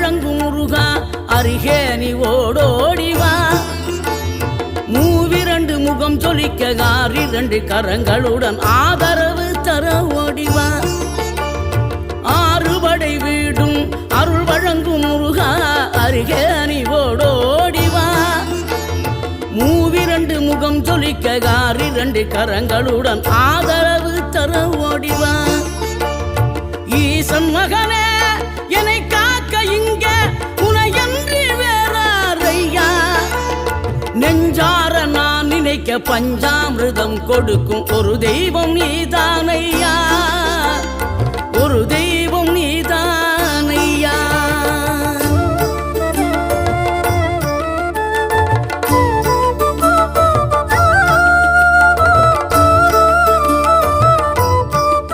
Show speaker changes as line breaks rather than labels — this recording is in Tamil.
வழங்கும் முருகா அருகே நீ ஓடோடிவா. மூவிரண்டு முகம் ஜொலிக்க ஆறிரண்டு கரங்களுடன் ஆதரவு தர ஓடிவா. ஆறுபடை வீடும் அருள் வழங்கும் முருகா அருகே நீ ஓடோடிவா. மூவிரண்டு முகம் ஜொலிக்க ஆறிரண்டு கரங்களுடன் ஆதரவு தர ஓடிவா. ஈசன் மகனே என்னை காக்க இங்க உனையன்றி வேறாரையா. நெஞ்சார நான் நினைக்க பஞ்சாமிர்தம் கொடுக்கும் ஒரு தெய்வம் நீதானையா.